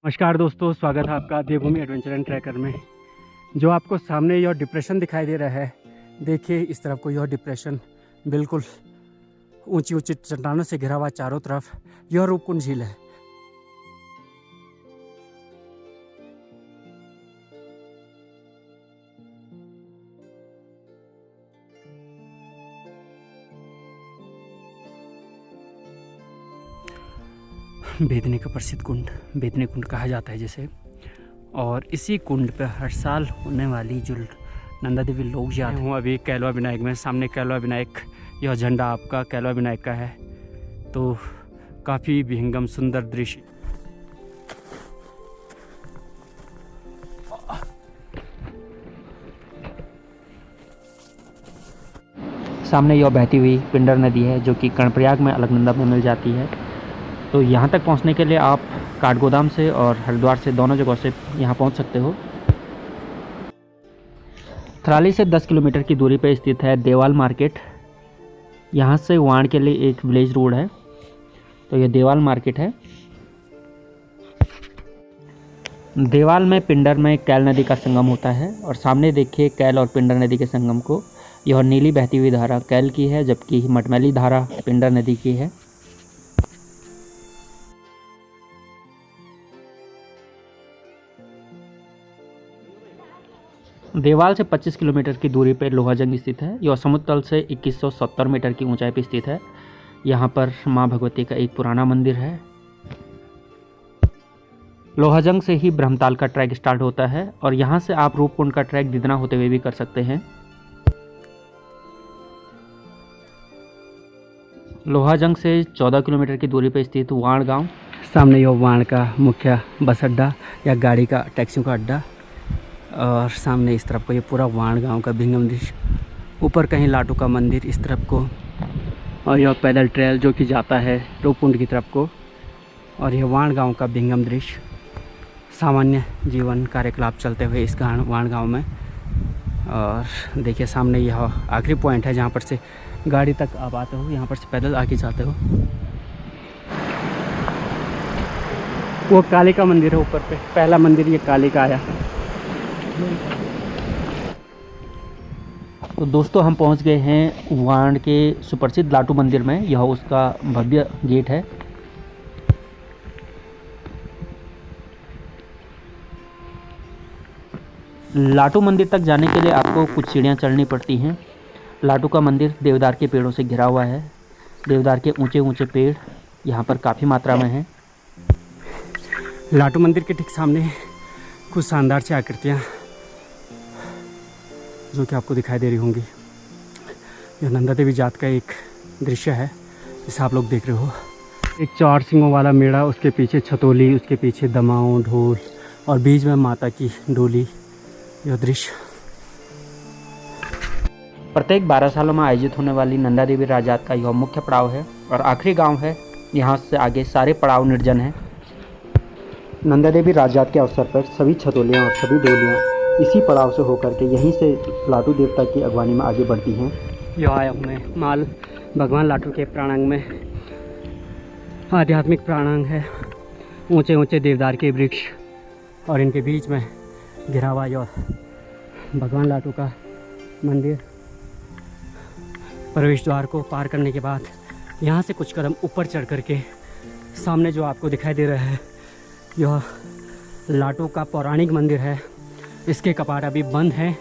नमस्कार दोस्तों, स्वागत है आपका देवभूमि एडवेंचर एंड ट्रैकर में। जो आपको सामने यह डिप्रेशन दिखाई दे रहा है, देखिए इस तरफ को यह डिप्रेशन बिल्कुल ऊंची ऊंची चट्टानों से घिरा हुआ, चारों तरफ यह रूपकुंड झील है। बेदनी का प्रसिद्ध कुंड बेदनी कुंड कहा जाता है जिसे, और इसी कुंड पर हर साल होने वाली जो नंदा देवी लोक यात्रा हूँ अभी कैलवा विनायक में। सामने कैलवा विनायक, यह झंडा आपका कैलवा विनायक का है। तो काफ़ी विहंगम सुंदर दृश्य। सामने यह बहती हुई पिंडर नदी है जो कि कर्णप्रयाग में अलकनंदा में मिल जाती है। तो यहाँ तक पहुँचने के लिए आप काठगोदाम से और हरिद्वार से, दोनों जगहों से यहाँ पहुँच सकते हो। थराली से 10 किलोमीटर की दूरी पर स्थित है देवाल मार्केट। यहाँ से वाण के लिए एक विलेज रोड है, तो ये देवाल मार्केट है। देवाल में पिंडर में कैल नदी का संगम होता है, और सामने देखिए कैल और पिंडर नदी के संगम को। यह नीली बहती हुई धारा कैल की है, जबकि मटमैली धारा पिंडर नदी की है। देवाल से 25 किलोमीटर की दूरी पर लोहाजंग स्थित है। यह समुद्र तल से 2170 मीटर की ऊंचाई पर स्थित है। यहाँ पर माँ भगवती का एक पुराना मंदिर है। लोहाजंग से ही ब्रह्मताल का ट्रैक स्टार्ट होता है, और यहाँ से आप रूपकुंड का ट्रैक दिदना होते हुए भी कर सकते हैं। लोहाजंग से 14 किलोमीटर की दूरी पर स्थित वाण गांव। सामने यह वाण का मुख्य बस अड्डा या गाड़ी का, टैक्सियों का अड्डा, और सामने इस तरफ को ये पूरा वाण गांव का विहंगम दृश्य। ऊपर कहीं लाटू का मंदिर इस तरफ को, और यह पैदल ट्रेल जो कि जाता है रूपकुंड की तरफ को, और यह वाण गांव का विहंगम दृश्य। सामान्य जीवन कार्यकलाप चलते हुए इस वाण गांव में। और देखिए सामने यह आखिरी पॉइंट है जहाँ पर से गाड़ी तक आप आते हो, यहाँ पर से पैदल आके जाते हो। वो काली का मंदिर है ऊपर पे, पहला मंदिर ये काली का आया। तो दोस्तों हम पहुंच गए हैं वाण के सुप्रसिद्ध लाटू मंदिर में। यह उसका भव्य गेट है। लाटू मंदिर तक जाने के लिए आपको कुछ सीढ़ियां चढ़नी पड़ती हैं। लाटू का मंदिर देवदार के पेड़ों से घिरा हुआ है। देवदार के ऊंचे ऊंचे पेड़ यहाँ पर काफ़ी मात्रा में हैं। लाटू मंदिर के ठीक सामने कुछ शानदार सी आकृतियाँ जो कि आपको दिखाई दे रही होंगी। यह नंदा देवी जात का एक दृश्य है जिसे आप लोग देख रहे हो। एक 4 सिंगों वाला मेढ़ा, उसके पीछे छतोली, उसके पीछे दमाऊं, ढोल, और बीच में माता की डोली। यह दृश्य प्रत्येक 12 सालों में आयोजित होने वाली नंदा देवी राजात का यह मुख्य पड़ाव है, और आखिरी गांव है। यहाँ से आगे सारे पड़ाव निर्जन हैं। नंदा देवी राजात के अवसर पर सभी छतोलियाँ और सभी डोलियाँ इसी पड़ाव से होकर के यहीं से लाटू देवता की अगवानी में आगे बढ़ती हैं। यह आया हूँ मैं माल भगवान लाटू के प्राणांग में। आध्यात्मिक प्राणांग है, ऊंचे ऊंचे देवदार के वृक्ष, और इनके बीच में घिरा हुआ यह भगवान लाटू का मंदिर। प्रवेश द्वार को पार करने के बाद यहाँ से कुछ कदम ऊपर चढ़ करके सामने जो आपको दिखाई दे रहा है, यह लाटू का पौराणिक मंदिर है। इसके कपाट अभी बंद हैं,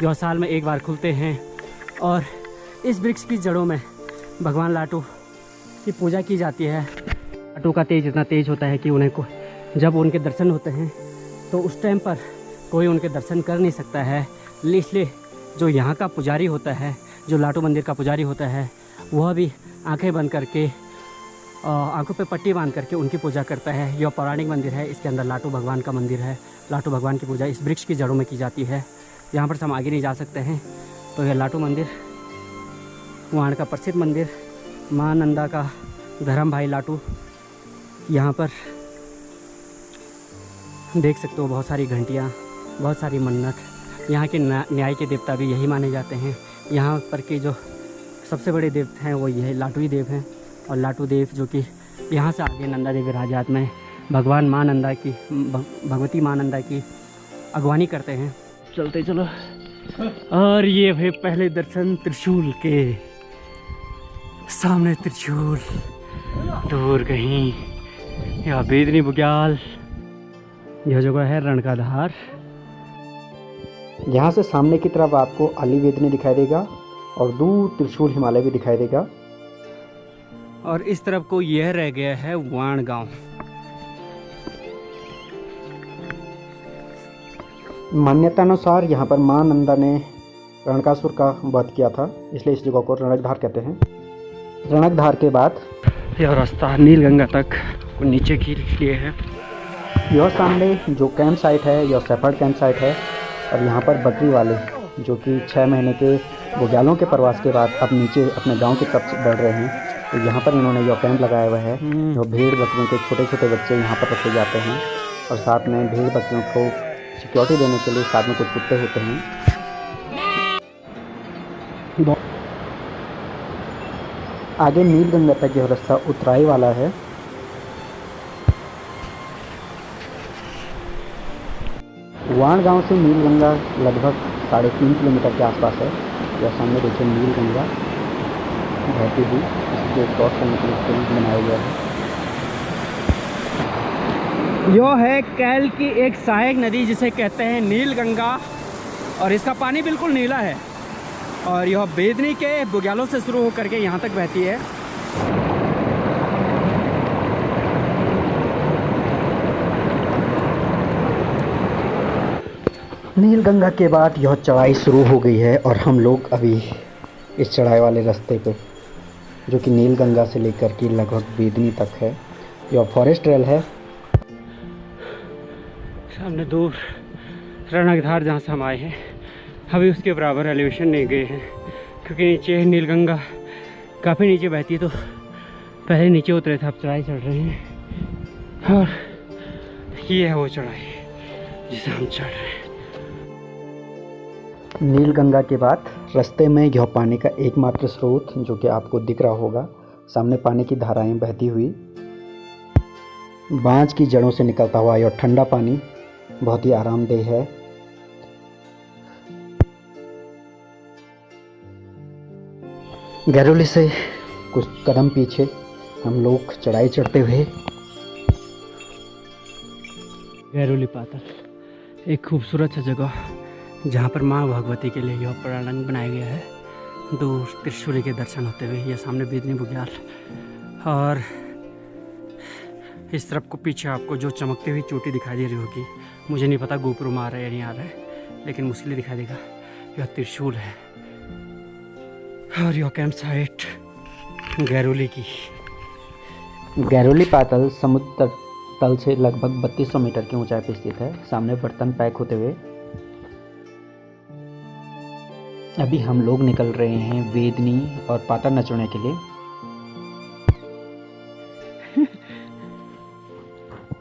यह साल में एक बार खुलते हैं। और इस वृक्ष की जड़ों में भगवान लाटू की पूजा की जाती है। लाटू का तेज इतना तेज होता है कि जब उनके दर्शन होते हैं तो उस टाइम पर कोई उनके दर्शन कर नहीं सकता है। इसलिए जो यहाँ का पुजारी होता है, जो लाटू मंदिर का पुजारी होता है, वह भी आंखें बंद करके, आंखों पे पट्टी बांध करके उनकी पूजा करता है। यह पौराणिक मंदिर है, इसके अंदर लाटू भगवान का मंदिर है। लाटू भगवान की पूजा इस वृक्ष की जड़ों में की जाती है। यहाँ पर से हम आगे नहीं जा सकते हैं। तो यह लाटू मंदिर वाण का प्रसिद्ध मंदिर, माँ नंदा का धर्म भाई लाटू। यहाँ पर देख सकते हो बहुत सारी घंटियाँ, बहुत सारी मन्नत। यहाँ के न्याय के देवता भी यही माने जाते हैं। यहाँ पर के जो सबसे बड़े देवता हैं वो यही लाटू ही देव हैं। और लाटू देव जो कि यहाँ से आगे नंदा देवी राजात में भगवान माँ नंदा की भगवती माँ नंदा की अगवानी करते हैं। चलते चलो। और ये भाई पहले दर्शन त्रिशूल के सामने, त्रिशूल दूर कहीं या बेदनी बुग्याल। यह जगह है रणकाधार। यहाँ से सामने की तरफ आपको अली वेदनी दिखाई देगा और दूर त्रिशूल हिमालय भी दिखाई देगा। और इस तरफ को यह रह गया है वाण गांव। मान्यतानुसार यहाँ पर माँ नंदा ने रणकासुर का वध किया था, इसलिए इस जगह को रणकधार कहते हैं। रणकधार के बाद यह रास्ता नीलगंगा तक नीचे के लिए है। यह सामने जो कैंप साइट है यह सेफर्ड कैंप साइट है। और यहाँ पर बकरी वाले जो कि 6 महीने के बुग्यालों के प्रवास के बाद अब नीचे अपने गांव की तरफ बढ़ रहे हैं, तो यहाँ पर इन्होंने यह कैंप लगाया हुआ है। जो भेड़ बकरियों के छोटे छोटे बच्चे यहाँ पर रखे जाते हैं और साथ में भेड़ बकरियों को सिक्योरिटी देने के लिए साथ में कुछ कुत्ते होते हैं। आगे नीलगंगा तक यह रास्ता उतराई वाला है। वाण गांव से नीलगंगा लगभग 3.5 किलोमीटर के आसपास है। यह सामने देखिए नीलगंगा बहती हुई, इसके क्रॉस करने के लिए पुल बनाया गया है। यह है कैल की एक सहायक नदी जिसे कहते हैं नीलगंगा, और इसका पानी बिल्कुल नीला है। और यह बेदनी के बुग्यालों से शुरू होकर के यहाँ तक बहती है। नीलगंगा के बाद यह चढ़ाई शुरू हो गई है और हम लोग अभी इस चढ़ाई वाले रास्ते पे, जो कि नीलगंगा से लेकर के लगभग बेदनी तक है, यह फॉरेस्ट ट्रेल है। सामने दूर रणकधार जहाँ से हम आए हैं, अभी उसके बराबर एलिवेशन नहीं गए हैं क्योंकि नीचे नीलगंगा काफ़ी नीचे बहती है। तो पहले नीचे उतरे थे, अब चढ़ाई चढ़ रहे हैं। और ये है वो चढ़ाई जिसे हम चढ़ रहे हैं। नीलगंगा के बाद रास्ते में यह पानी का एकमात्र स्रोत जो कि आपको दिख रहा होगा, सामने पानी की धाराएं बहती हुई, बांज की जड़ों से निकलता हुआ यह ठंडा पानी बहुत ही आरामदेह है। गैरोली से कुछ कदम पीछे हम लोग चढ़ाई चढ़ते हुए गैरोली पाताल, एक खूबसूरत सा जगह जहाँ पर माँ भगवती के लिए यह प्रांगण बनाया गया है। दूर त्रिशूली के दर्शन होते हुए यह सामने बेदनी बुग्याल, और इस तरफ को पीछे आपको जो चमकती हुई चोटी दिखाई दे रही होगी, मुझे नहीं पता गोपुरम आ रहा है या नहीं आ रहा है, लेकिन मुझे दिखाई देगा यह त्रिशूल है। और यह कैंप साइट गैरोली की। गैरोली पाताल समुद्र तल से लगभग 3200 मीटर की ऊंचाई पर स्थित है। सामने बर्तन पैक होते हुए अभी हम लोग निकल रहे हैं वेदनी और पाताल नचोड़ने के लिए।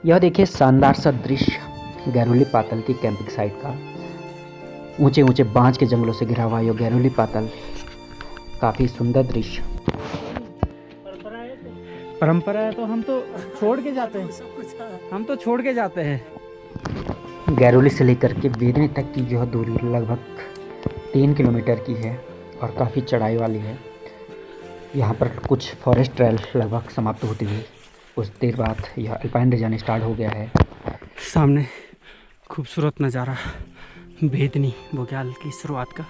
यह देखिए शानदार सा दृश्य गैरोली पाताल की कैंपिंग साइट का। ऊंचे ऊंचे बांज के जंगलों से घिरा हुआ यह गैरोली पाताल, काफी सुंदर दृश्य। परंपरा है तो हम तो छोड़ के जाते हैं, हम तो छोड़ के जाते हैं। गैरोली से लेकर के वेदनी तक की यह दूरी लगभग 3 किलोमीटर की है और काफ़ी चढ़ाई वाली है। यहाँ पर कुछ फॉरेस्ट ट्रेल लगभग समाप्त होती हुई कुछ देर बाद यह अल्पाइन रीजन स्टार्ट हो गया है। सामने खूबसूरत नज़ारा बेदनी बुग्याल की शुरुआत का,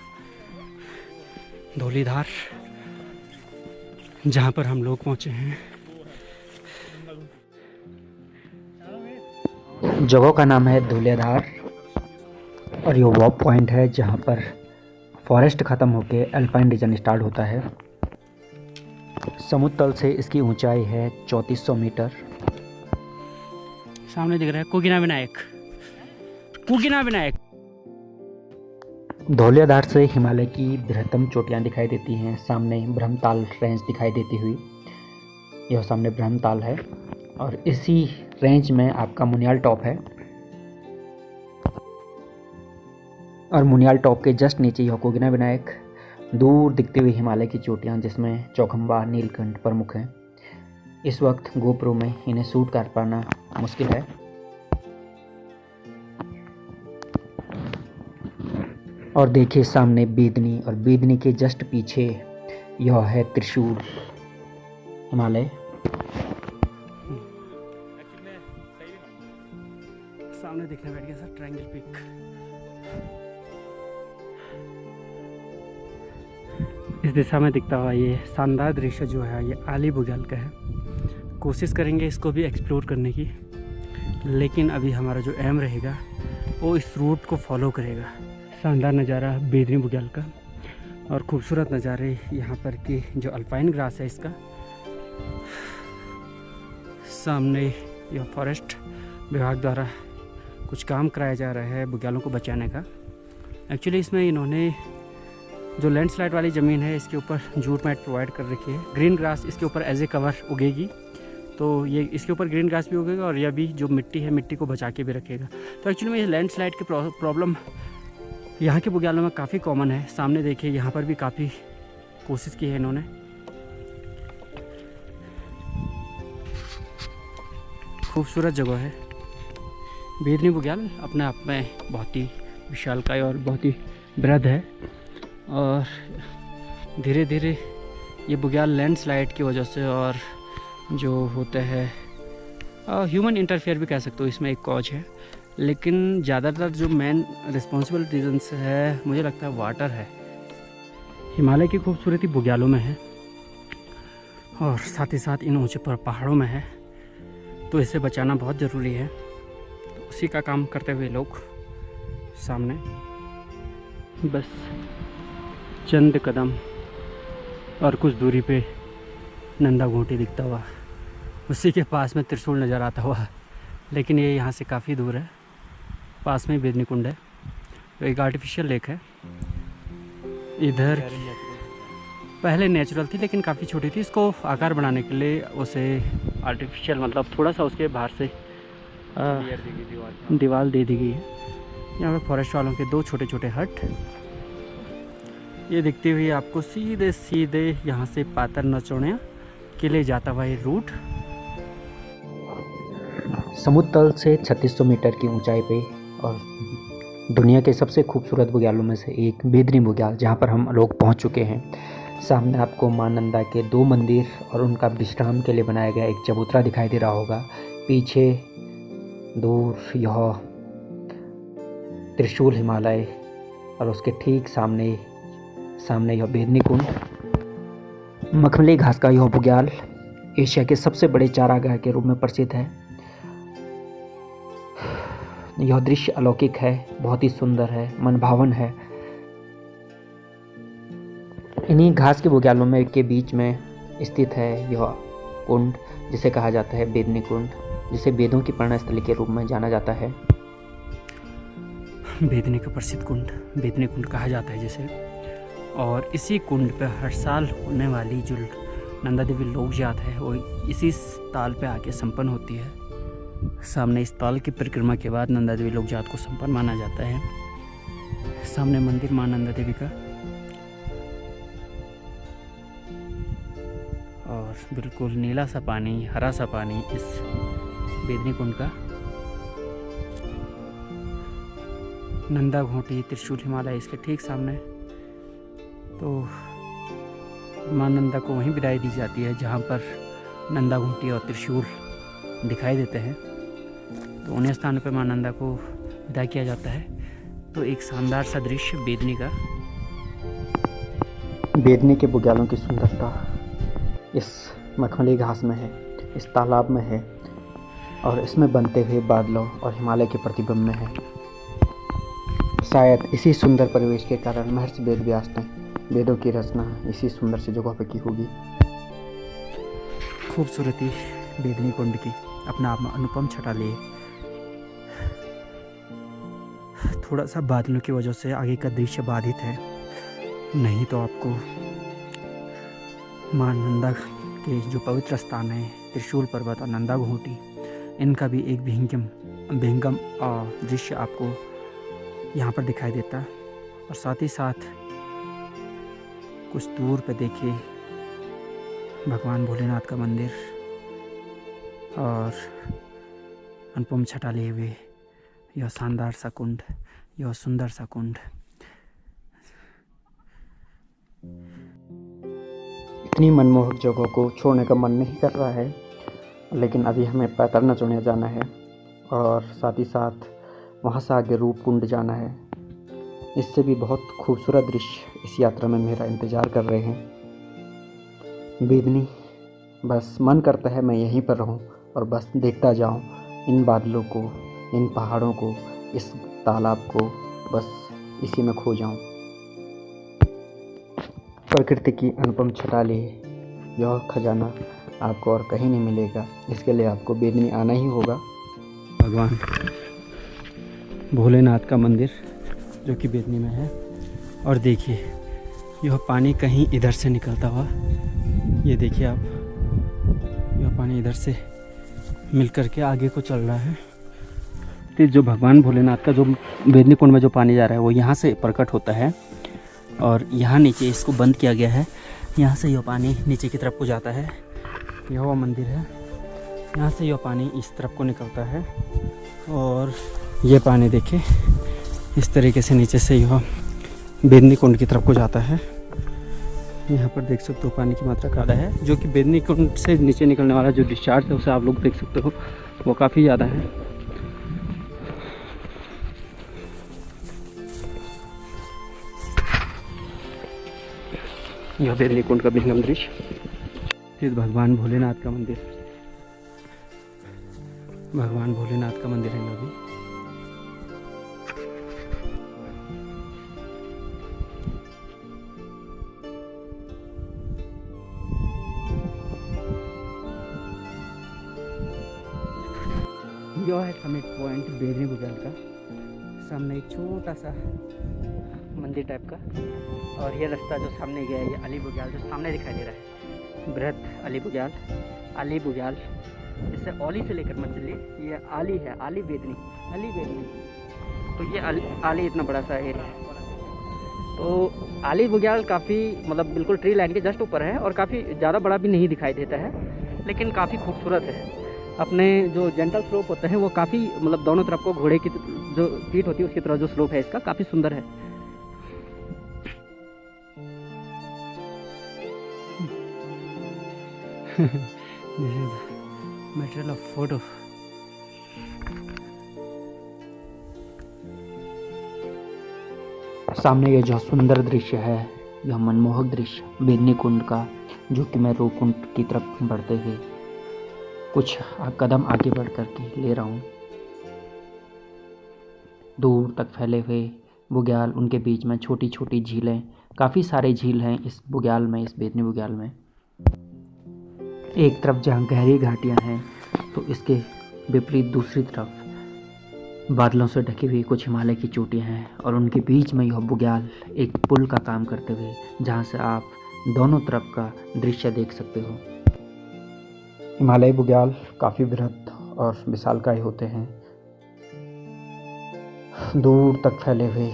धौलीधार जहाँ पर हम लोग पहुँचे हैं। जगह का नाम है धौलीधार और ये वो पॉइंट है जहाँ पर फॉरेस्ट ख़त्म होके अल्पाइन रीजन स्टार्ट होता है। समुद्र तल से इसकी ऊंचाई है 3400 मीटर। सामने दिख रहा है कुकीना विनायक, कुकीना विनायक। धौलीधार से हिमालय की बृहत्तम चोटियां दिखाई देती हैं। सामने ब्रह्मताल रेंज दिखाई देती हुई, यह सामने ब्रह्मताल है और इसी रेंज में आपका मुनियाल टॉप है। और मुनियाल टॉप के जस्ट नीचे यह कुकीना विनायक, दूर दिखती हुई हिमालय की चोटियां जिसमें चौखंबा नीलकंठ प्रमुख हैं। इस वक्त गोप्रो में इन्हें शूट कर पाना मुश्किल है। और देखिए सामने बेदनी, और बेदनी के जस्ट पीछे यह है त्रिशूल हिमालय। सामने दिखने बैठ गया सर ट्रायंगल पीक। इस दिशा में दिखता हुआ ये शानदार दृश्य जो है ये आली बुग्याल का है। कोशिश करेंगे इसको भी एक्सप्लोर करने की, लेकिन अभी हमारा जो एम रहेगा वो इस रूट को फॉलो करेगा। शानदार नज़ारा बेदनी बुग्याल का और खूबसूरत नज़ारे यहाँ पर की जो अल्पाइन ग्रास है इसका। सामने यह फॉरेस्ट विभाग द्वारा कुछ काम कराया जा रहा है बुग्यालों को बचाने का। एक्चुअली इसमें इन्होंने जो लैंडस्लाइड वाली ज़मीन है इसके ऊपर जूट मैट प्रोवाइड कर रखी है। ग्रीन ग्रास इसके ऊपर एज ए कवर उगेगी, तो ये इसके ऊपर ग्रीन ग्रास भी उगेगा और यह भी जो मिट्टी है मिट्टी को बचा के भी रखेगा। तो एक्चुअली में ये लैंडस्लाइड की प्रॉब्लम यहाँ के बुग्यालों में काफ़ी कॉमन है। सामने देखिए यहाँ पर भी काफ़ी कोशिश की है इन्होंने। खूबसूरत जगह है बेदनी बुग्याल, अपने आप में बहुत ही विशालकाय और बहुत ही वृहद है। और धीरे धीरे ये बुग्याल लैंडस्लाइड की वजह से और जो होते हैं ह्यूमन इंटरफेयर भी कह सकते हो, इसमें एक कॉज है, लेकिन ज़्यादातर जो मेन रिस्पॉन्सिबल रीजंस है मुझे लगता है वाटर है। हिमालय की खूबसूरती बुग्यालों में है और साथ ही साथ इन ऊंचे पहाड़ों में है, तो इसे बचाना बहुत ज़रूरी है। तो उसी का काम करते हुए लोग सामने बस चंद कदम और कुछ दूरी पे नंदा घूंटी दिखता हुआ, उसी के पास में त्रिशूल नज़र आता हुआ, लेकिन ये यहाँ से काफ़ी दूर है। पास में बेदनी कुंड है, तो एक आर्टिफिशियल लेक है। इधर पहले नेचुरल थी लेकिन काफ़ी छोटी थी, इसको आकार बनाने के लिए उसे आर्टिफिशियल मतलब थोड़ा सा उसके बाहर से दीवार दे दी गई है। यहाँ पे फॉरेस्ट वालों के दो छोटे छोटे हट, ये दिखती हुई आपको सीधे सीधे यहाँ से पातर नचौड़िया के लिए जाता हुआ ये रूट। समुद्र तल से 3600 मीटर की ऊंचाई पे और दुनिया के सबसे खूबसूरत बुग्यालों में से एक बेदनी बुग्याल, जहाँ पर हम लोग पहुँच चुके हैं। सामने आपको मां नंदा के 2 मंदिर और उनका विश्राम के लिए बनाया गया एक चबूतरा दिखाई दे रहा होगा। पीछे दूर यह त्रिशूल हिमालय और उसके ठीक सामने यह बेदनी कुंड। मखमली घास का यह बुग्याल एशिया के सबसे बड़े चारागाह के रूप में प्रसिद्ध है। यह दृश्य अलौकिक है, बहुत ही सुंदर है, मनभावन है। इन्हीं घास के बुग्यालों में के बीच में स्थित है यह कुंड, जिसे कहा जाता है बेदनी कुंड, जिसे वेदों की पर्णस्थली के रूप में जाना जाता है। बेदनी का प्रसिद्ध कुंड बेदनी कुंड कहा जाता है जिसे, और इसी कुंड पर हर साल होने वाली जो नंदा देवी लोक जात है वो इसी ताल पे आके संपन्न होती है। सामने इस ताल की परिक्रमा के बाद नंदा देवी लोक जात को संपन्न माना जाता है। सामने मंदिर मां नंदा देवी का, और बिल्कुल नीला सा पानी, हरा सा पानी इस बेदनी कुंड का। नंदा घोंटी त्रिशूल हिमालय इसके ठीक सामने। तो मां नंदा को वहीं विदाई दी जाती है जहाँ पर नंदा घोंटी और त्रिशूल दिखाई देते हैं, तो उन्हीं स्थानों पर मां नंदा को विदा किया जाता है। तो एक शानदार सा दृश्य बेदनी का। बेदनी के बुग्यालों की सुंदरता इस मखमली घास में है, इस तालाब में है, और इसमें बनते हुए बादलों और हिमालय के प्रतिबिंब में है। शायद इसी सुंदर परिवेश के कारण महर्षि वेद व्यास ने वेदों की रचना इसी सुंदर सी जगह पर की होगी। खूबसूरती बेदनी कुंड की अपने आप में अनुपम छटा लिए। थोड़ा सा बादलों की वजह से आगे का दृश्य बाधित है, नहीं तो आपको मां नंदा के जो पवित्र स्थान है त्रिशूल पर्वत और नंदा घोंटी, इनका भी एक विहंगम दृश्य आपको यहाँ पर दिखाई देता है। और साथ ही साथ कुछ दूर पे देखिए भगवान भोलेनाथ का मंदिर और अनुपम छटा लिए हुए यह शानदार सा कुंड, यह सुंदर सा कुंड। इतनी मनमोहक जगहों को छोड़ने का मन नहीं कर रहा है, लेकिन अभी हमें पैतरनाचुनिया जाना है और साथ ही साथ वहाँ से आगे रूपकुंड जाना है। इससे भी बहुत खूबसूरत दृश्य इस यात्रा में मेरा इंतज़ार कर रहे हैं। बेदनी, बस मन करता है मैं यहीं पर रहूं और बस देखता जाऊं इन बादलों को, इन पहाड़ों को, इस तालाब को, बस इसी में खो जाऊं। प्रकृति की अनुपम छटाली, यह खजाना आपको और कहीं नहीं मिलेगा। इसके लिए आपको बेदनी आना ही होगा। भगवान भोलेनाथ का मंदिर जो कि बेदनी में है। और देखिए यह पानी कहीं इधर से निकलता हुआ, ये देखिए आप, यह पानी इधर से मिल कर के आगे को चल रहा है। तो जो भगवान भोलेनाथ का जो बेदनी कुंड में जो पानी जा रहा है वो यहाँ से प्रकट होता है और यहाँ नीचे इसको बंद किया गया है। यहाँ से यह पानी नीचे की तरफ को जाता है। यह वो मंदिर है, यहाँ से यह पानी इस तरफ को निकलता है और ये पानी देखिए इस तरीके से नीचे से यह बेदनी कुंड की तरफ को जाता है। यहाँ पर देख सकते हो पानी की मात्रा ज़्यादा है, जो कि बेदनी कुंड से नीचे निकलने वाला जो डिस्चार्ज है उसे आप लोग देख सकते हो, वो काफ़ी ज़्यादा है। यह बेदनी कुंड का विहंगम दृश्य। इस भगवान भोलेनाथ का मंदिर, भगवान भोलेनाथ का मंदिर है नदी। यह है समिट पॉइंट बेदनी बुग्याल का। सामने एक छोटा सा मंदिर टाइप का, और ये रास्ता जो सामने गया है ये अली बुग्याल जो सामने दिखाई दे रहा है, बृहद अली बुग्याल, अली बुग्याल। इससे ओली से लेकर मत चलिए, ये आली है, आली बेदनी, अली बेदनी। तो ये आली इतना बड़ा सा एरिया है। तो आली बुग्याल काफ़ी मतलब बिल्कुल ट्री लाइन के जस्ट ऊपर है और काफ़ी ज़्यादा बड़ा भी नहीं दिखाई देता है, लेकिन काफ़ी खूबसूरत है। अपने जो जेंटल स्लोप होते हैं वो काफ़ी मतलब दोनों तरफ को घोड़े की जो पीठ होती है उसकी तरफ जो स्लोप है इसका काफ़ी सुंदर है। This is the material of photo. सामने ये जो सुंदर दृश्य है, यह मनमोहक दृश्य बेदनी कुंड का, जो कि मैं रूपकुंड की तरफ बढ़ते हुए कुछ कदम आगे बढ़ कर के ले रहा हूँ। दूर तक फैले हुए बुग्याल, उनके बीच में छोटी छोटी झीलें, काफ़ी सारे झील हैं इस बुग्याल में, इस बेदनी बुग्याल में। एक तरफ जहाँ गहरी घाटियाँ हैं तो इसके विपरीत दूसरी तरफ बादलों से ढकी हुई कुछ हिमालय की चोटियाँ हैं, और उनके बीच में यह बुग्याल एक पुल का काम करते हुए, जहाँ से आप दोनों तरफ का दृश्य देख सकते हो। हिमालयी बुग्याल काफ़ी बृहद और विशालकाय होते हैं। दूर तक फैले हुए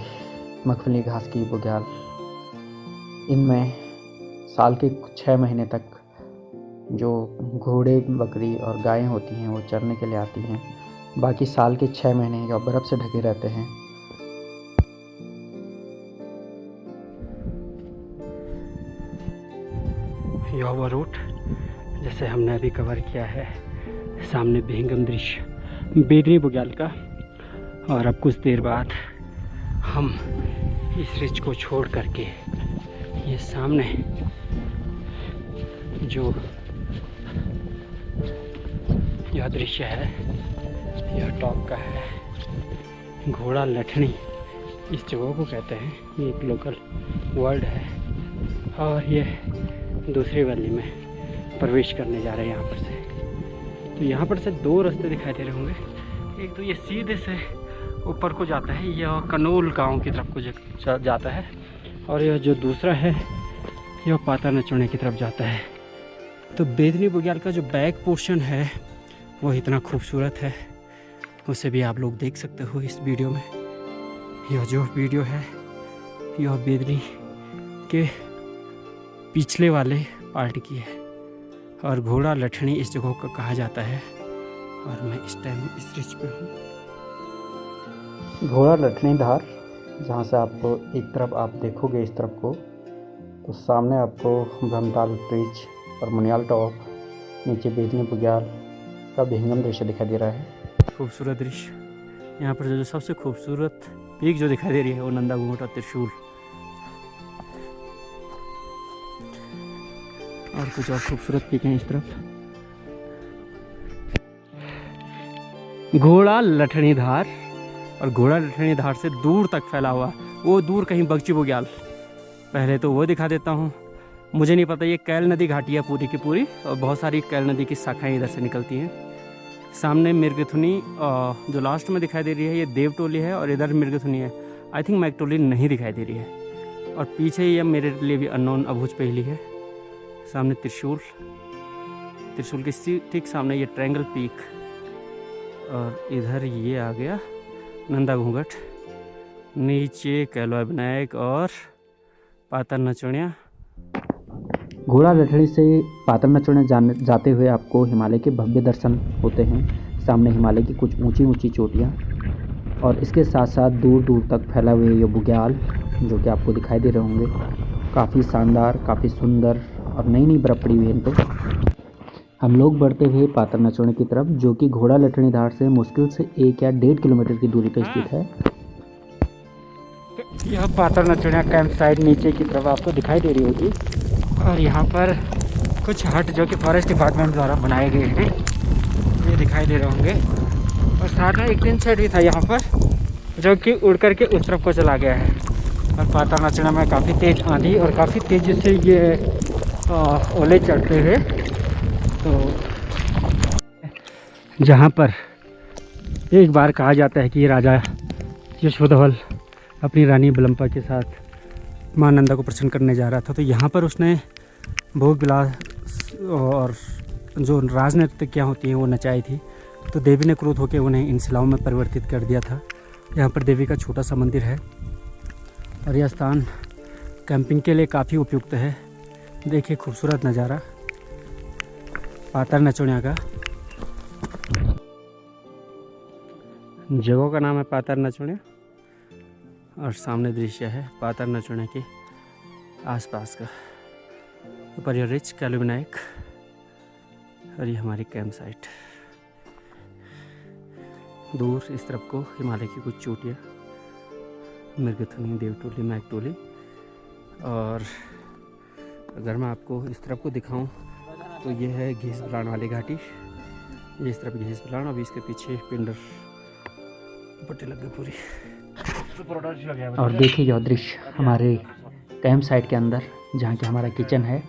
मखमली घास की बुग्याल, इनमें साल के 6 महीने तक जो घोड़े, बकरी और गायें होती हैं वो चरने के लिए आती हैं। बाकी साल के 6 महीने या बर्फ़ से ढके रहते हैं। यह वो रूट जैसे हमने अभी कवर किया है, सामने विहंगम दृश्य बेदनी बुग्याल का। और अब कुछ देर बाद हम इस रिज को छोड़ करके ये सामने जो यह दृश्य है यह टॉप का है। घोड़ा लठनी इस जगह को कहते हैं, ये एक लोकल वर्ड है। और ये दूसरी वैली में प्रवेश करने जा रहे हैं यहाँ पर से। तो यहाँ पर से 2 रास्ते दिखाई दे रहे होंगे। एक तो ये सीधे से ऊपर को जाता है, यह कनोल गांव की तरफ को जाता है, और यह जो दूसरा है यह पैतरनाचुनिया की तरफ जाता है। तो बेदनी बुग्याल का जो बैक पोर्शन है वो इतना खूबसूरत है, उसे भी आप लोग देख सकते हो इस वीडियो में। यह जो वीडियो है यह बेदनी के पिछले वाले पार्ट की है। और घोड़ा लठनी इस जगह को कहा जाता है। और मैं इस टाइम इस रिच पे हूँ। घोड़ा लठनी धार, जहाँ से आपको एक तरफ आप देखोगे इस तरफ को तो सामने आपको ब्रह्मताल ब्रिज और मुनियाल टॉप, नीचे बेदनी बुग्याल का विहंगम दृश्य दिखाई दे रहा है। खूबसूरत दृश्य। यहाँ पर जो सबसे खूबसूरत पीक जो दिखाई दे रही है वो नंदा घूंघट और त्रिशूल, और कुछ और खूबसूरत पीक हैं इस तरफ। घोड़ा लठनी धार, और घोड़ा लठनी धार से दूर तक फैला हुआ वो दूर कहीं बगची बुग्याल, पहले तो वो दिखा देता हूँ। मुझे नहीं पता ये कैल नदी घाटी है पूरी की पूरी, और बहुत सारी कैल नदी की शाखाएं इधर से निकलती हैं। सामने मिर्गथुनी जो लास्ट में दिखाई दे रही है ये देवटोली है, और इधर मिर्गथुनी है। आई थिंक मैकटोली नहीं दिखाई दे रही है। और पीछे ये मेरे लिए भी अननोन अबूझ पहेली है। सामने त्रिशूल, त्रिशूल के ठीक सामने ये ट्रायंगल पीक, और इधर ये आ गया नंदा घूंघट, नीचे कैलवा विनायक और पातर नचुनिया। घोड़ा लठड़ी से पातर नचुनिया जाते हुए आपको हिमालय के भव्य दर्शन होते हैं। सामने हिमालय की कुछ ऊंची ऊंची चोटियाँ, और इसके साथ साथ दूर दूर तक फैला हुए ये बुग्याल जो कि आपको दिखाई दे रहे होंगे, काफ़ी शानदार, काफ़ी सुंदर, और नई नई बर्फ़ पड़ी हुई है इन पर। हम लोग बढ़ते हुए पातर नचुनिया की तरफ, जो कि घोड़ा लठड़ी धार से मुश्किल से 1 या 1.5 किलोमीटर की दूरी पर स्थित है। यह पातर नचुनिया कैंप साइट नीचे की तरफ आपको दिखाई दे रही होगी, और यहाँ पर कुछ हट जो कि फॉरेस्ट डिपार्टमेंट द्वारा बनाए गए हैं, ये दिखाई दे रहे होंगे। और साथ में एक टिन शेड भी था यहाँ पर, जो कि उड़ करके उस तरफ को चला गया है। और पातर नचुनिया में काफ़ी तेज़ आंधी और काफ़ी तेज़ी से ये ओले चढ़ते हुए, तो जहाँ पर एक बार कहा जाता है कि राजा यशोधवल अपनी रानी बिलम्पा के साथ माँ नंदा को प्रसन्न करने जा रहा था, तो यहाँ पर उसने भोग विलास और जो राजनृत्य होती हैं वो नचाई थी। तो देवी ने क्रोध होकर उन्हें इन शिलाओं में परिवर्तित कर दिया था। यहाँ पर देवी का छोटा सा मंदिर है, और यह स्थान कैंपिंग के लिए काफ़ी उपयुक्त है। देखिए खूबसूरत नज़ारा पातर नचुनिया का। जगह का नाम है पातर नचुनिया, और सामने दृश्य है पातर नचुनिया के आसपास का। ऊपर ये रिच कैलवा विनायक, और ये हमारी कैंप साइट। दूर इस तरफ को हिमालय की कुछ चोटियाँ, मिर्गथुनी, देवटोली, मैकटोली। और अगर मैं आपको इस तरफ को दिखाऊं तो ये है घेस बलान वाली घाटी। ये इस तरफ घेस बलान, अभी इसके पीछे पिंडर पट्टी लग गई पूरी। और देखिए यह दृश्य हमारे कैंप साइट के अंदर, जहाँ कि हमारा किचन है,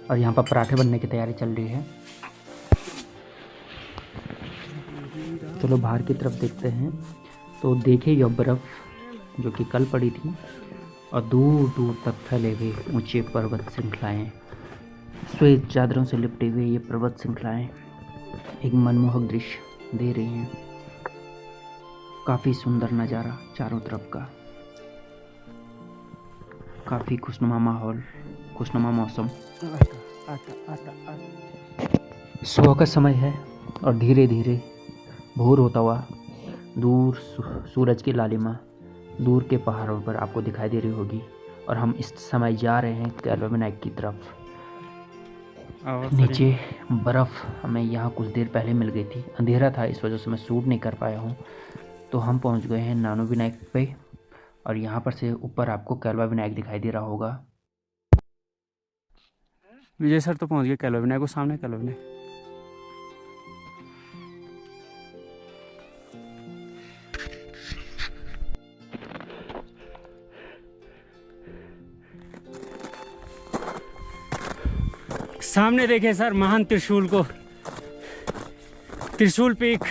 और यहाँ पर पराठे बनने की तैयारी चल रही है। चलो बाहर की तरफ देखते हैं। तो देखिए यह बर्फ़ जो कि कल पड़ी थी, और दूर दूर तक फैले हुए ऊंचे पर्वत श्रृंखलाएँ, श्वेत चादरों से लिपटे हुए ये पर्वत श्रृंखलाएँ एक मनमोहक दृश्य दे रही हैं। काफ़ी सुंदर नज़ारा चारों तरफ का, काफ़ी खुशनुमा माहौल, खुशनुमा मौसम। सुबह का समय है, और धीरे धीरे भोर होता हुआ दूर सूरज की लालिमा दूर के पहाड़ों पर आपको दिखाई दे रही होगी। और हम इस समय जा रहे हैं कैलवा विनायक की तरफ। नीचे बर्फ़ हमें यहाँ कुछ देर पहले मिल गई थी, अंधेरा था इस वजह से मैं शूट नहीं कर पाया हूँ। तो हम पहुँच गए हैं नानू विनायक पे, और यहाँ पर से ऊपर आपको कैलवा विनायक दिखाई दे रहा होगा। विजय सर तो पहुँच गए कैलवा विनायक, को सामने कैलवा विनायक। सामने देखें सर महान त्रिशूल को, त्रिशूल पीक,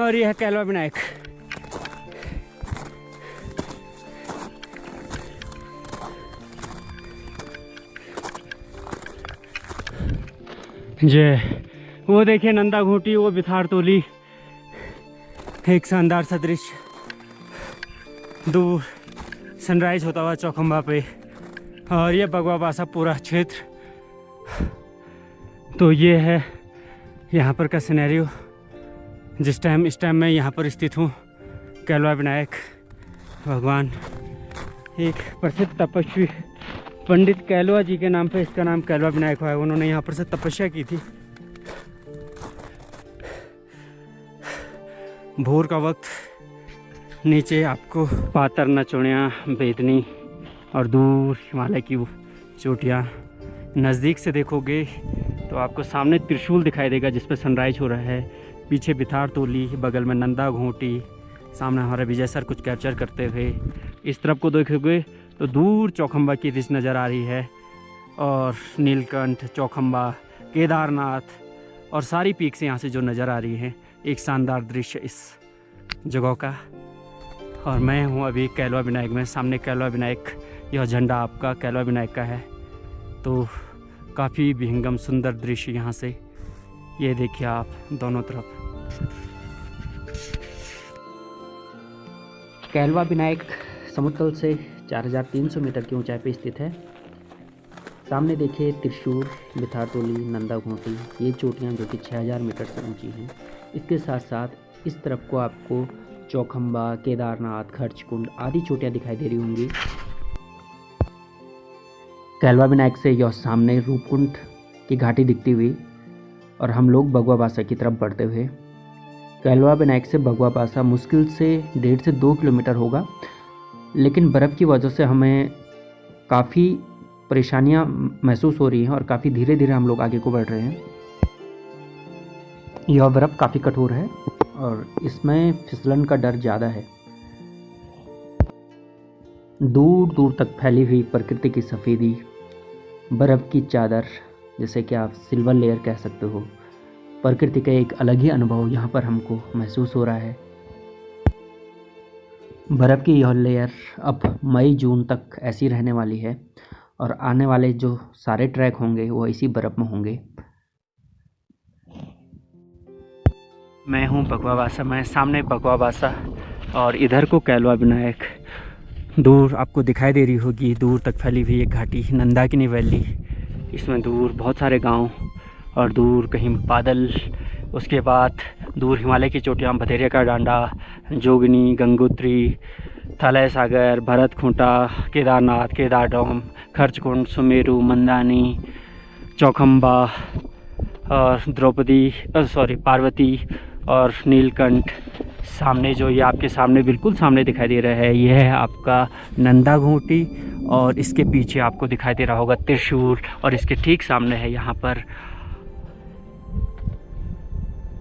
और यह है कैलवा विनायक। जय। वो देखिए नंदा घूंटी, वो बिथार तोली, एक शानदार सा दृश्य। दूर सनराइज होता हुआ चौखंबा पे, और ये बगवा बासा पूरा क्षेत्र। तो ये है यहाँ पर का सिनेरियो। इस टाइम मैं यहाँ पर स्थित हूँ, कैलवा विनायक भगवान, एक प्रसिद्ध तपस्वी पंडित कैलवा जी के नाम पे इसका नाम कैलवा विनायक हुआ है। उन्होंने यहाँ पर से तपस्या की थी। भोर का वक्त नीचे आपको पातर, नचोड़ियाँ, बेदनी और दूर हिमालय की वो चोटियाँ। नज़दीक से देखोगे तो आपको सामने त्रिशूल दिखाई देगा जिस पर सनराइज हो रहा है। पीछे बिथार तोली, बगल में नंदा घोटी, सामने हमारे विजय सर कुछ कैप्चर करते हुए। इस तरफ को देखोगे तो दूर चौखंबा की रिज नज़र आ रही है और नीलकंठ, चौखंबा, केदारनाथ और सारी पीक्स यहाँ से जो नज़र आ रही है। एक शानदार दृश्य इस जगह का। और मैं हूँ अभी कैलवा विनायक में। सामने कैलवा विनायक, यह झंडा आपका कैलवा विनायक का है। तो काफ़ी विहंगम सुंदर दृश्य यहाँ से, ये देखिए आप दोनों तरफ। कैलवा विनायक समुद्र तल से 4300 मीटर की ऊंचाई पर स्थित है। सामने देखिए त्रिशूल, बिथार तोली, नंदा घोटी, ये चोटियाँ जो कि 6000 मीटर से ऊंची हैं। इसके साथ साथ इस तरफ को आपको चौखंबा, केदारनाथ, खर्चकुंड आदि चोटियाँ दिखाई दे रही होंगी। कैलवा विनायक से यह सामने रूपकुंड की घाटी दिखती हुई और हम लोग भगवा बासा की तरफ बढ़ते हुए। कैलवा विनायक से भगवा बासा मुश्किल से 1.5 से 2 किलोमीटर होगा, लेकिन बर्फ़ की वजह से हमें काफ़ी परेशानियां महसूस हो रही हैं और काफ़ी धीरे धीरे हम लोग आगे को बढ़ रहे हैं। यह बर्फ़ काफ़ी कठोर है और इसमें फिसलन का डर ज़्यादा है। दूर दूर तक फैली हुई प्रकृति की सफ़ेदी, बर्फ़ की चादर, जैसे कि आप सिल्वर लेयर कह सकते हो। प्रकृति का एक अलग ही अनुभव यहाँ पर हमको महसूस हो रहा है। बर्फ़ की यह लेयर अब मई जून तक ऐसी रहने वाली है और आने वाले जो सारे ट्रैक होंगे वो इसी बर्फ़ में होंगे। मैं हूँ भगवा बासा में, सामने भगवा बासा और इधर को कैलवा विनायक। दूर आपको दिखाई दे रही होगी, दूर तक फैली हुई एक घाटी नंदाकिनी वैली। इसमें दूर बहुत सारे गांव और दूर कहीं बादल। उसके बाद दूर हिमालय की चोटियाँ, भतेरिया का डांडा, जोगिनी, गंगोत्री, थलय सागर, भरत खूंटा, केदारनाथ, केदारडोम, खर्चकुंड, सुमेरु, मंदानी, चौखंबा और पार्वती और नीलकंठ। सामने जो ये आपके सामने बिल्कुल सामने दिखाई दे रहा है, यह है आपका नंदा घोटी और इसके पीछे आपको दिखाई दे रहा होगा त्रिशूल और इसके ठीक सामने है यहाँ पर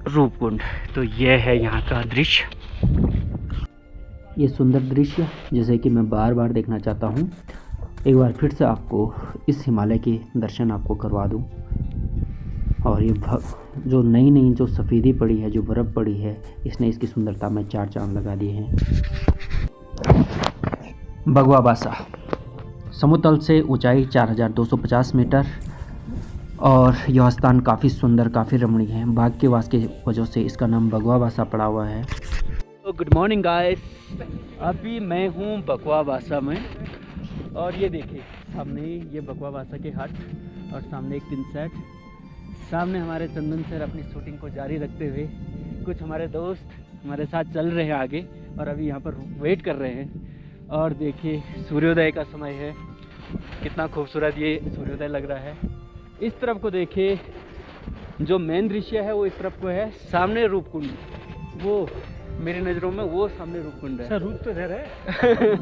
रूपकुंड। तो यह है यहाँ का दृश्य। ये सुंदर दृश्य जैसे कि मैं बार बार देखना चाहता हूँ। एक बार फिर से आपको इस हिमालय के दर्शन आपको करवा दूँ। और ये जो नई जो सफ़ेदी पड़ी है, जो बर्फ़ पड़ी है, इसने इसकी सुंदरता में 4 चांद लगा दिए हैं। भगवा बासा समुद्र तल से ऊंचाई 4250 मीटर और यह स्थान काफ़ी सुंदर, काफ़ी रमणीय है। बाघ के वास की वजह से इसका नाम भगवा बासा पड़ा हुआ है। तो गुड मॉर्निंग गाइस, अभी मैं हूँ भगवा बासा में और ये देखिए सामने ये भगवा बासा के हट और सामने एक टिन सेट। सामने हमारे चंदन सर अपनी शूटिंग को जारी रखते हुए, कुछ हमारे दोस्त हमारे साथ चल रहे हैं आगे और अभी यहाँ पर वेट कर रहे हैं। और देखिए सूर्योदय का समय है, कितना खूबसूरत ये सूर्योदय लग रहा है। इस तरफ को देखिए, जो मेन दृश्य है वो इस तरफ को है। सामने रूपकुंड, वो मेरी नज़रों में वो सामने रूपकुंड है। रूप तो इधर है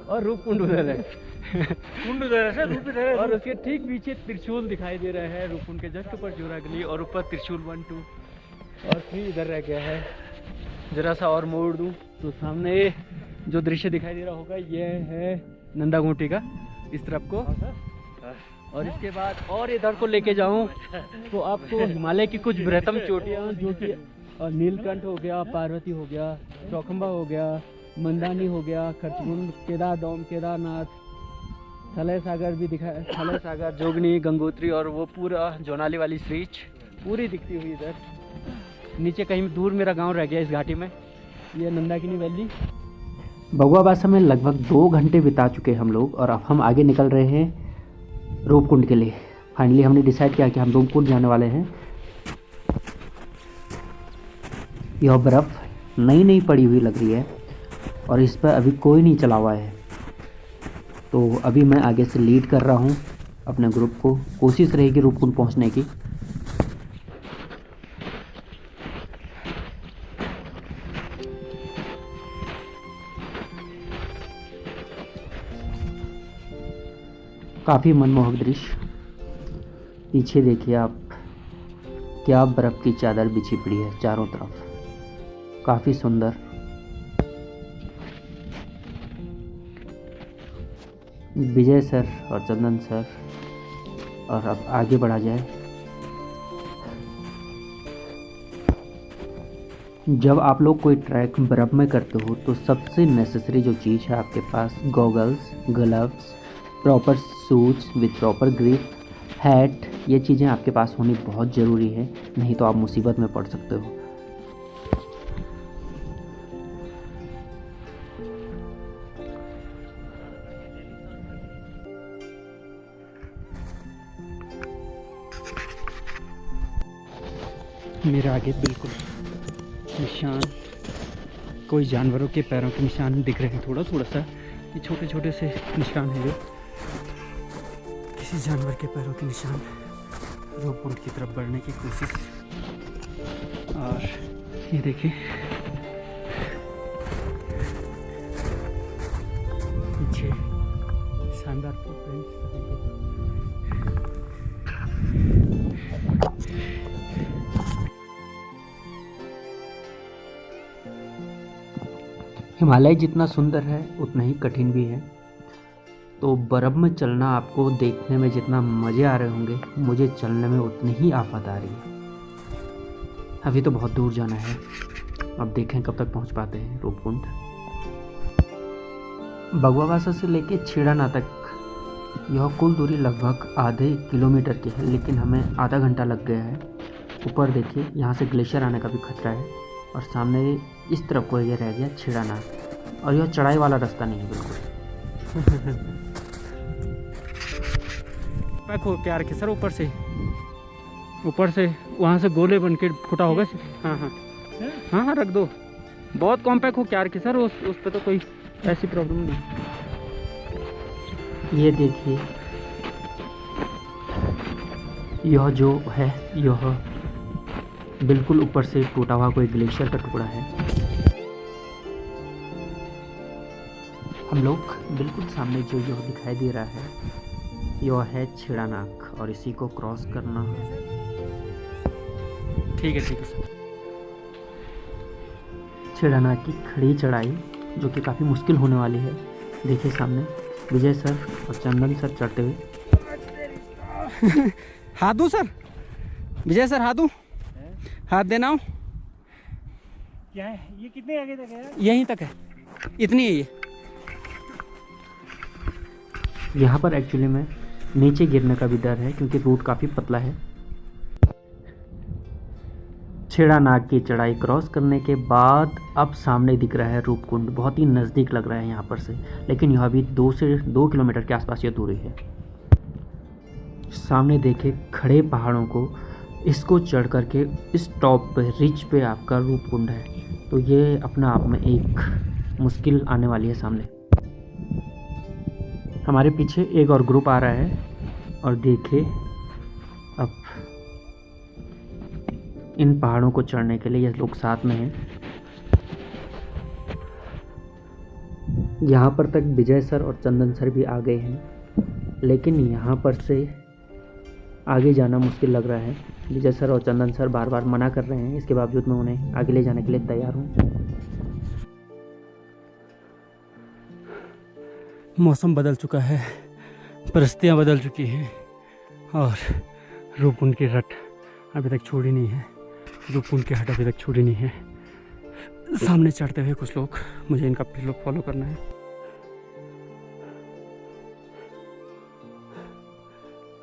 और रूपकुंड उधर है। कुंड उधर है, रूप इधर है। और उसके ठीक पीछे त्रिशूल दिखाई दे रहा है रूपकुंड के जस्ट ऊपर जोरागली, और ऊपर त्रिशूल 1, 2 और 3 इधर रह गया है। जरा सा और मोड़ दूँ तो सामने जो दृश्य दिखाई दे रहा होगा ये है नंदा घोटी का, इस तरफ को। और इसके बाद और इधर को लेके जाऊं तो आपको हिमालय की कुछ बृहत्तम चोटियां, जो कि नीलकंठ हो गया, पार्वती हो गया, चौखंबा हो गया, मंदानी हो गया, खर्चकुंड, केदारडोम, केदारनाथ, थलय सागर भी दिखा, थलय सागर, जोगनी, गंगोत्री और वो पूरा जोनाली वाली श्रीच पूरी दिखती हुई इधर। नीचे कहीं दूर मेरा गांव रह गया इस घाटी में, ये नंदाकिनी वैली। भगवा बासा में लगभग 2 घंटे बिता चुके हम लोग और अब हम आगे निकल रहे हैं रूपकुंड के लिए। फाइनली हमने डिसाइड किया कि हम रूपकुंड जाने वाले हैं। यह बर्फ़ नई नई पड़ी हुई लग रही है और इस पर अभी कोई नहीं चला हुआ है। तो अभी मैं आगे से लीड कर रहा हूँ अपने ग्रुप को। कोशिश रहेगी रूपकुंड पहुँचने की। काफ़ी मनमोहक दृश्य। पीछे देखिए आप, क्या बर्फ़ की चादर बिछी पड़ी है चारों तरफ, काफ़ी सुंदर। विजय सर और चंदन सर, और अब आगे बढ़ा जाए। जब आप लोग कोई ट्रैक बर्फ़ में करते हो तो सबसे नेसेसरी जो चीज़ है आपके पास, goggles, gloves, proper shoes with proper grip, hat, ये चीज़ें आपके पास होनी बहुत ज़रूरी है, नहीं तो आप मुसीबत में पड़ सकते हो। मेरे आगे बिल्कुल निशान, कोई जानवरों के पैरों के निशान दिख रहे हैं, थोड़ा थोड़ा सा। ये छोटे छोटे से निशान हैं जो किसी जानवर के पैरों के निशान। रूपकुंड की तरफ बढ़ने की कोशिश। और ये देखिए पीछे शानदार फुटप्रिंट्स। हिमालय जितना सुंदर है उतना ही कठिन भी है। तो बर्फ़ में चलना आपको देखने में जितना मज़े आ रहे होंगे, मुझे चलने में उतनी ही आफत आ रही है। अभी तो बहुत दूर जाना है, अब देखें कब तक पहुंच पाते हैं रूपकुंड। बगवावासा से लेके छेड़ाना तक यह कुल दूरी लगभग आधे किलोमीटर की है, लेकिन हमें आधा घंटा लग गया है। ऊपर देखिए, यहाँ से ग्लेशियर आने का भी खतरा है। और सामने इस तरफ को ये रह गया छेड़ाना, और यह चढ़ाई वाला रास्ता नहीं है बिल्कुल। पैको प्यार के सर, ऊपर से वहाँ से गोले बन के फुटा होगा। हाँ हाँ हाँ हाँ, रख दो। बहुत कॉम्पैक्ट हो क्या के सर, उस पे तो कोई ऐसी प्रॉब्लम नहीं। ये देखिए, यह जो है यह बिल्कुल ऊपर से टूटा हुआ कोई ग्लेशियर का टुकड़ा है। हम लोग बिल्कुल सामने जो यह दिखाई दे रहा है यह है छेड़ानाक, और इसी को क्रॉस करना। ठीक है सर। छेड़ानाक की खड़ी चढ़ाई जो कि काफ़ी मुश्किल होने वाली है। देखिए सामने विजय सर और चंदन सर चढ़ते हुए। हाथ दूँ सर, विजय सर हाथ दूँ, हाथ देना हो। क्या है ये, कितने आगे तक है? यहीं तक है, इतनी है ये। यहाँ पर एक्चुअली में नीचे गिरने का भी डर है क्योंकि रूट काफ़ी पतला है। छेड़ानाक की चढ़ाई क्रॉस करने के बाद अब सामने दिख रहा है रूपकुंड। बहुत ही नज़दीक लग रहा है यहाँ पर से, लेकिन यह भी 2 से 2 किलोमीटर के आसपास ये दूरी है। सामने देखे खड़े पहाड़ों को, इसको चढ़ करके इस टॉप पे, रिच पे आपका रूपकुंड है। तो ये अपना आप में एक मुश्किल आने वाली है सामने। हमारे पीछे एक और ग्रुप आ रहा है, और देखिए अब इन पहाड़ों को चढ़ने के लिए ये लोग साथ में हैं। यहाँ पर तक विजय सर और चंदन सर भी आ गए हैं, लेकिन यहाँ पर से आगे जाना मुश्किल लग रहा है। विजय सर और चंदन सर बार बार मना कर रहे हैं, इसके बावजूद मैं उन्हें आगे ले जाने के लिए तैयार हूँ। मौसम बदल चुका है, परिस्थितियाँ बदल चुकी हैं, और रूपकुंड की रट अभी तक छोड़ी नहीं है। रूपकुंड की हट अभी तक छोड़ी नहीं है। सामने चढ़ते हुए कुछ लोग, मुझे इनका फॉलो करना है।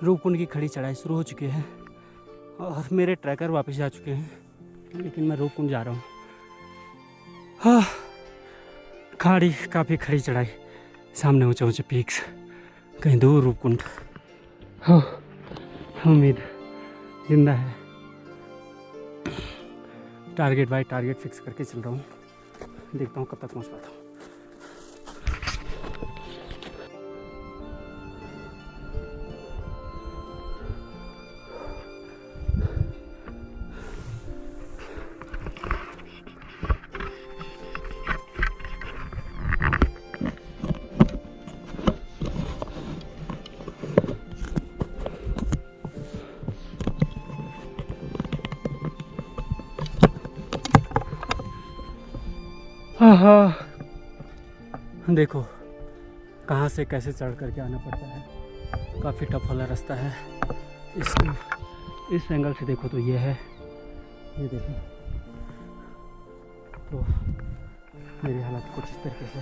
रूपकुंड की खड़ी चढ़ाई शुरू हो चुकी है और मेरे ट्रैकर वापस जा चुके हैं, लेकिन मैं रूपकुंड जा रहा हूँ। हाँ, खाड़ी काफ़ी खड़ी चढ़ाई, सामने ऊंचे ऊंचे पीक्स, कहीं दूर रूपकुंड। हाँ, उम्मीद जिंदा है। टारगेट बाय टारगेट फिक्स करके चल रहा हूँ। देखता हूँ कब तक पहुँच पाता हूँ। हाँ, देखो कहाँ से कैसे चढ़ करके आना पड़ता है। काफ़ी टफ वाला रास्ता है। इस एंगल से देखो तो ये है, ये देखो तो मेरी हालत कुछ इस तरीके से।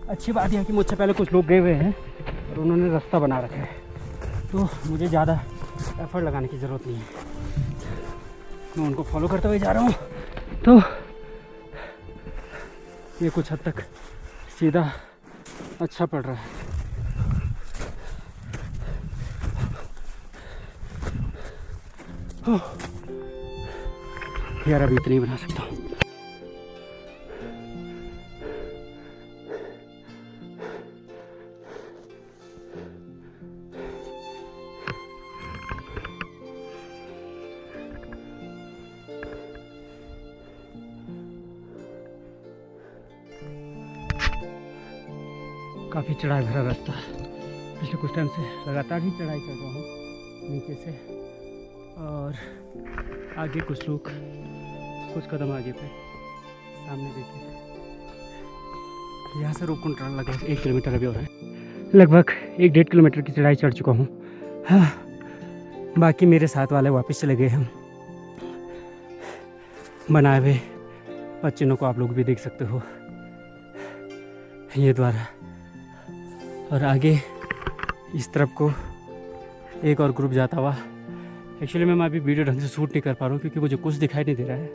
अच्छी बात यह है कि मुझसे पहले कुछ लोग गए हुए हैं और उन्होंने रास्ता बना रखा है, तो मुझे ज़्यादा एफर्ट लगाने की ज़रूरत नहीं है। मैं उनको फॉलो करते हुए जा रहा हूँ, तो ये कुछ हद तक सीधा अच्छा पड़ रहा है। यार अभी इतनी बना सकता हूँ। काफ़ी चढ़ाई भरा रास्ता, पिछले कुछ टाइम से लगातार ही चढ़ाई कर रहा हूँ नीचे से। और आगे कुछ लोग कुछ कदम आगे पे सामने देखिए, यहाँ से रूपकुंड टनल लगभग 1 किलोमीटर अभी हो रहा है। लगभग 1-1.5 किलोमीटर की चढ़ाई चढ़ चुका हूँ। हाँ, बाकी मेरे साथ वाले वापस चले गए हम। बनाए हुए बच्चों को आप लोग भी देख सकते हो ये द्वारा। और आगे इस तरफ को एक और ग्रुप जाता हुआ। एक्चुअली मैं अभी वीडियो ढंग से शूट नहीं कर पा रहा हूँ क्योंकि मुझे कुछ दिखाई नहीं दे रहा है।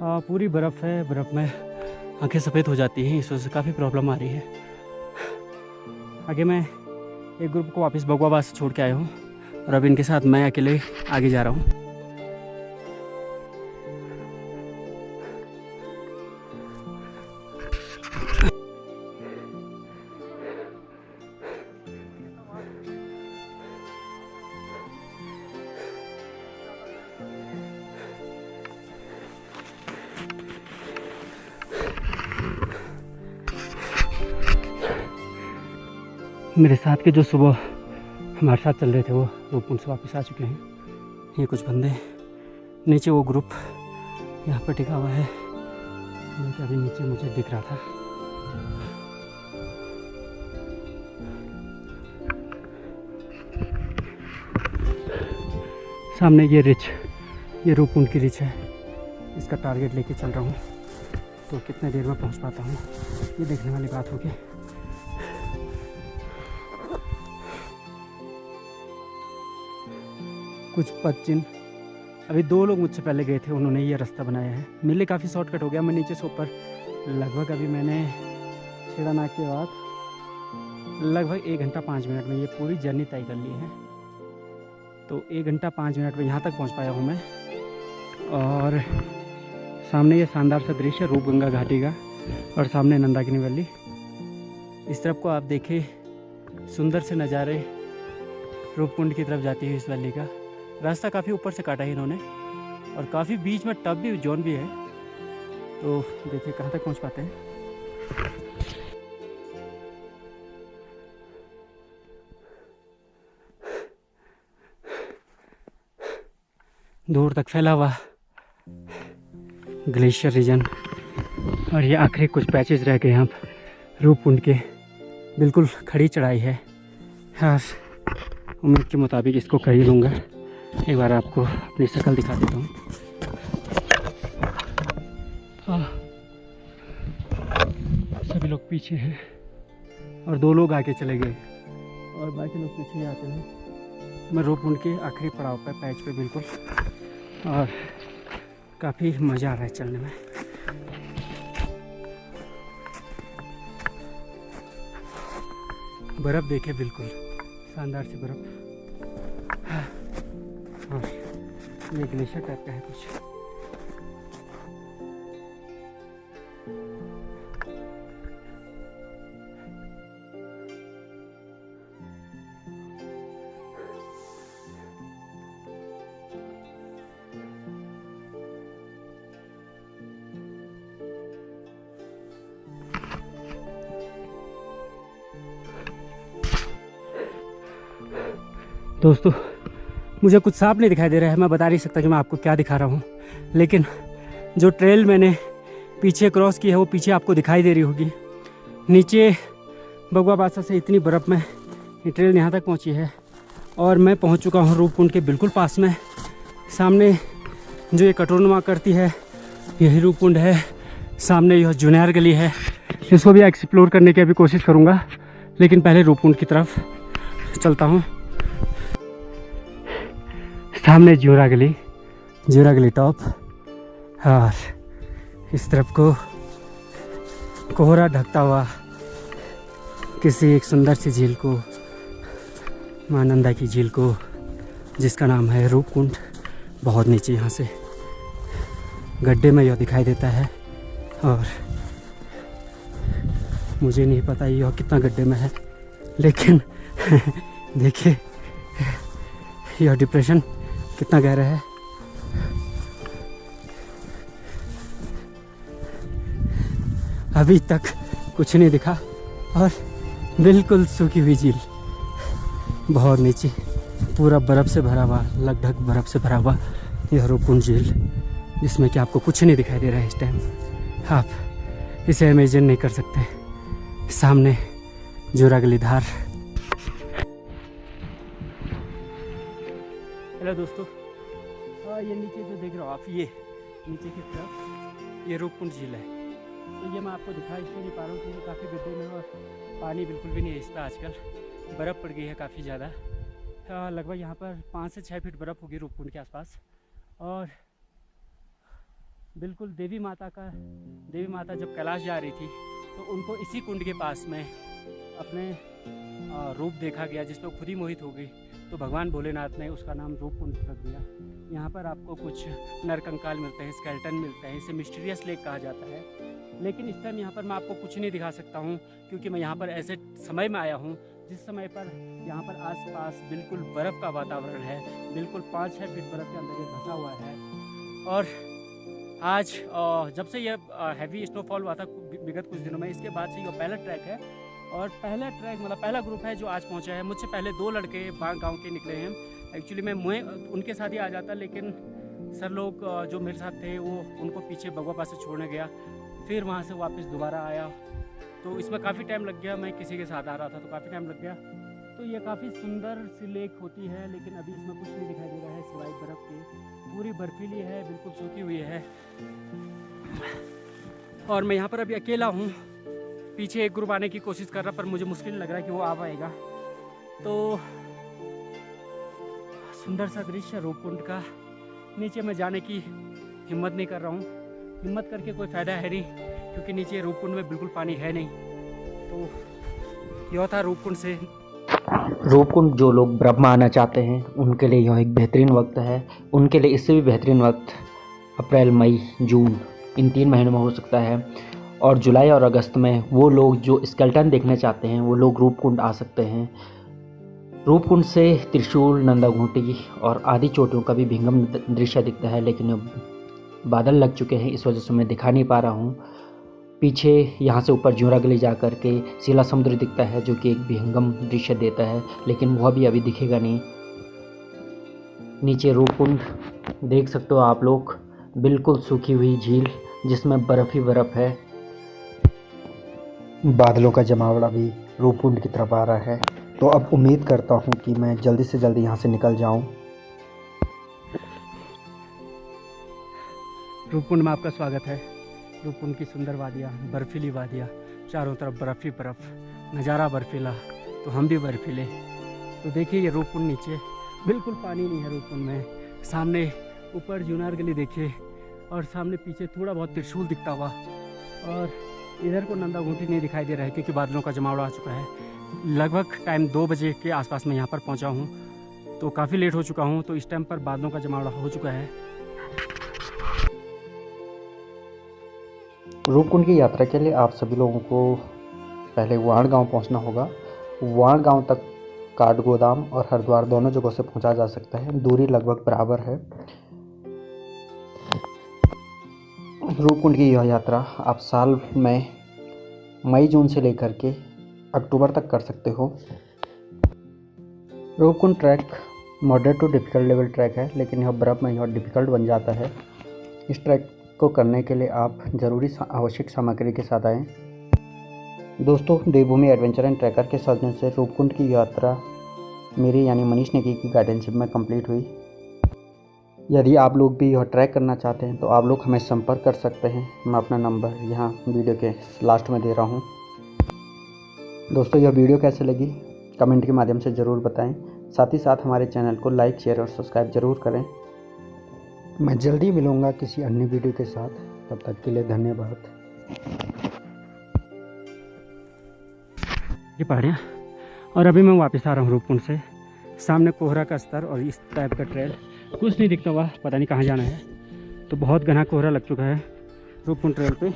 हाँ, पूरी बर्फ़ है, बर्फ़ में आंखें सफ़ेद हो जाती हैं, इस वजह से काफ़ी प्रॉब्लम आ रही है। आगे मैं एक ग्रुप को वापस बगवाबाद से छोड़ के आया हूँ और अब इनके साथ मैं अकेले आगे जा रहा हूँ। मेरे साथ के जो सुबह हमारे साथ चल रहे थे वो रूपकुंड से वापस आ चुके हैं। ये कुछ बंदे, नीचे वो ग्रुप यहाँ पर टिका हुआ है जो कि अभी नीचे मुझे दिख रहा था। सामने ये रिच, ये रूपकुंड की रिच है, इसका टारगेट लेके चल रहा हूँ। तो कितने देर में पहुँच पाता हूँ ये देखने वाली बात होगी। कुछ बच्चे, अभी 2 लोग मुझसे पहले गए थे, उन्होंने ये रास्ता बनाया है। मेरे लिए काफ़ी शॉर्टकट हो गया। मैं नीचे से ऊपर लगभग, अभी मैंने छेड़ानाग के बाद लगभग 1 घंटा 5 मिनट में ये पूरी जर्नी तय कर ली है। तो 1 घंटा 5 मिनट में यहाँ तक पहुँच पाया हूँ मैं। और सामने ये शानदार सा दृश्य है रूपगंगा घाटी का, और सामने नंदाकिनी वैली। इस तरफ को आप देखें, सुंदर से नज़ारे रूपकुंड की तरफ जाती है। इस वैली का रास्ता काफ़ी ऊपर से काटा है इन्होंने, और काफ़ी बीच में टब भी, जोन भी है। तो देखिए कहाँ तक पहुँच पाते हैं। दूर तक फैला हुआ ग्लेशियर रीजन, और ये आखिरी कुछ पैचेस रह गए यहाँ रूपकुंड के। बिल्कुल खड़ी चढ़ाई है। हाँ, उम्मीद के मुताबिक इसको कर ही लूँगा। एक बार आपको अपनी शक्ल दिखा देता हूँ। सभी लोग पीछे हैं और 2 लोग आगे चले गए और बाकी लोग पीछे ही आते हैं। मैं रूपकुंड के आखिरी पड़ाव पर, पैच पे बिल्कुल, और काफ़ी मज़ा आ रहा है चलने में। बर्फ़ देखे, बिल्कुल शानदार सी बर्फ़। हाँ, ये ग्लेशियर टाइप का है कुछ। दोस्तों, मुझे कुछ साफ नहीं दिखाई दे रहा है, मैं बता नहीं सकता कि मैं आपको क्या दिखा रहा हूँ, लेकिन जो ट्रेल मैंने पीछे क्रॉस की है वो पीछे आपको दिखाई दे रही होगी। नीचे बगवा बासा से इतनी बर्फ़ में ये ट्रेल यहाँ तक पहुँची है और मैं पहुँच चुका हूँ रूप कुंड के बिल्कुल पास में। सामने जो ये कटोरनुमा करती है यही रूप कुंड है। सामने यह जुनैर गली है, इसको भी एक्सप्लोर करने की अभी कोशिश करूँगा, लेकिन पहले रूप कुंड की तरफ चलता हूँ। सामने ज्यूरा गली टॉप, और इस तरफ को कोहरा ढकता हुआ किसी एक सुंदर सी झील को, मां नंदा की झील को, जिसका नाम है रूप कुंड। बहुत नीचे यहाँ से गड्ढे में यह दिखाई देता है और मुझे नहीं पता यह कितना गड्ढे में है, लेकिन देखिए यह डिप्रेशन कितना गहरा है। अभी तक कुछ नहीं दिखा और बिल्कुल सूखी हुई झील, बहुत नीचे पूरा बर्फ़ से भरा हुआ, लगभग बर्फ़ से भरा हुआ यह रूपकुंड झील, जिसमें कि आपको कुछ नहीं दिखाई दे रहा है इस टाइम। आप इसे इमेजिन नहीं कर सकते। सामने ज्यूरा गली धार। हेलो दोस्तों, ये नीचे जो देख रहे हो आप, ये नीचे की तरफ ये रूपकुंड झील है। तो ये मैं आपको दिखा इसलिए नहीं पा रहा हूँ क्योंकि काफ़ी गड्ढे में और पानी बिल्कुल भी नहीं है इस पर। आजकल बर्फ़ पड़ गई है काफ़ी ज़्यादा, लगभग यहाँ पर 5 से 6 फीट बर्फ़ होगी रूपकुंड के आसपास। और बिल्कुल देवी माता जब कैलाश जा रही थी तो उनको इसी कुंड के पास में अपने रूप देखा गया, जिस पर खुद ही मोहित हो गई। तो भगवान भोलेनाथ ने उसका नाम रूप कुंड रख दिया। यहाँ पर आपको कुछ नरकंकाल मिलते हैं, स्केलेटन मिलते हैं, इसे मिस्टीरियस लेक कहा जाता है। लेकिन इस टाइम यहाँ पर मैं आपको कुछ नहीं दिखा सकता हूँ क्योंकि मैं यहाँ पर ऐसे समय में आया हूँ जिस समय पर यहाँ पर आसपास बिल्कुल बर्फ़ का वातावरण है। बिल्कुल 5-6 फीट बर्फ़ के अंदर ये धंसा हुआ है। और आज जब से ये हैवी स्नोफॉल हुआ था विगत कुछ दिनों में, इसके बाद से ये पहला ट्रैक है और पहला ट्रैक मतलब पहला ग्रुप है जो आज पहुंचा है। मुझसे पहले 2 लड़के गांव के निकले हैं। एक्चुअली मैं उनके साथ ही आ जाता, लेकिन सर लोग जो मेरे साथ थे वो उनको पीछे बगवा पास से छोड़ने गया, फिर वहां से वापस दोबारा आया। तो इसमें काफ़ी टाइम लग गया। मैं किसी के साथ आ रहा था तो काफ़ी टाइम लग गया। तो ये काफ़ी सुंदर सी लेक होती है, लेकिन अभी इसमें कुछ नहीं दिखाई दे रहा है सिवाय बर्फ़ के। पूरी बर्फीली है, बिल्कुल सूखी हुई है। और मैं यहाँ पर अभी अकेला हूँ। पीछे एक ग्रुप आने की कोशिश कर रहा, पर मुझे मुश्किल लग रहा है कि वो आ पाएगा। तो सुंदर सा दृश्य रूपकुंड का। नीचे मैं जाने की हिम्मत नहीं कर रहा हूँ। हिम्मत करके कोई फ़ायदा है नहीं क्योंकि नीचे रूपकुंड में बिल्कुल पानी है नहीं। तो यह था रूपकुंड से। रूपकुंड जो लोग ब्रह्मा आना चाहते हैं उनके लिए यह एक बेहतरीन वक्त है। उनके लिए इससे भी बेहतरीन वक्त अप्रैल, मई, जून इन 3 महीनों में हो सकता है। और जुलाई और अगस्त में वो लोग जो स्केलेटन देखना चाहते हैं वो लोग रूपकुंड आ सकते हैं। रूपकुंड से त्रिशूल, नंदा घूंटी और आदि चोटियों का भी विहंगम दृश्य दिखता है, लेकिन बादल लग चुके हैं इस वजह से मैं दिखा नहीं पा रहा हूँ। पीछे यहाँ से ऊपर ज्यूरा गली जा कर के सीला समुद्र दिखता है जो कि एक विहंगम दृश्य देता है, लेकिन वह भी अभी दिखेगा नहीं। नीचे रूपकुंड देख सकते हो आप लोग, बिल्कुल सूखी हुई झील जिसमें बर्फ़ ही बर्फ़ है। बादलों का जमावड़ा भी रूपकुंड की तरफ आ रहा है। तो अब उम्मीद करता हूँ कि मैं जल्दी से जल्दी यहाँ से निकल जाऊँ। रूपकुंड में आपका स्वागत है। रूपकुंड की सुंदर वादियाँ, बर्फीली वादियाँ, चारों तरफ बर्फ़ ही बर्फ़, नज़ारा बर्फीला तो हम भी बर्फीले। तो देखिए ये रूपकुंड नीचे बिल्कुल पानी नहीं है रूपकुंड में। सामने ऊपर जुनैर गली देखिए और सामने पीछे थोड़ा बहुत त्रिशूल दिखता हुआ, और इधर को नंदा घूंटी नहीं दिखाई दे रहा है क्योंकि बादलों का जमावड़ा आ चुका है। लगभग टाइम 2 बजे के आसपास मैं यहाँ पर पहुँचा हूँ, तो काफ़ी लेट हो चुका हूँ। तो इस टाइम पर बादलों का जमावड़ा हो चुका है। रूपकुंड की यात्रा के लिए आप सभी लोगों को पहले वाण गांव पहुंचना होगा। वाण गांव तक काठगोदाम और हरिद्वार दोनों जगहों से पहुंचा जा सकता है। दूरी लगभग बराबर है। रूपकुंड की यह यात्रा आप साल में मई जून से लेकर के अक्टूबर तक कर सकते हो। Roopkund track moderate too difficult level track है, लेकिन यह बर्फ़ में यह डिफ़िकल्ट बन जाता है। इस ट्रैक को करने के लिए आप ज़रूरी आवश्यक सामग्री के साथ आएँ। दोस्तों, देवभूमि एडवेंचर एंड ट्रैकर के सौजन्य से रूपकुंड की यात्रा मेरी यानी मनीष नेगी की गाइडेंशिप में कंप्लीट हुई। यदि आप लोग भी यह ट्रैक करना चाहते हैं तो आप लोग हमें संपर्क कर सकते हैं। मैं अपना नंबर यहाँ वीडियो के लास्ट में दे रहा हूँ। दोस्तों, यह वीडियो कैसे लगी कमेंट के माध्यम से ज़रूर बताएं। साथ ही साथ हमारे चैनल को लाइक, शेयर और सब्सक्राइब ज़रूर करें। मैं जल्दी मिलूँगा किसी अन्य वीडियो के साथ। तब तक के लिए धन्यवाद। ये पहाड़ियाँ, और अभी मैं वापस आ रहा हूँ रूपकुंड से। सामने कोहरा का स्तर और इस टाइप का ट्रेल, कुछ नहीं दिखता हुआ, पता नहीं कहाँ जाना है। तो बहुत घना कोहरा लग चुका है रूपकुंड ट्रेल पे।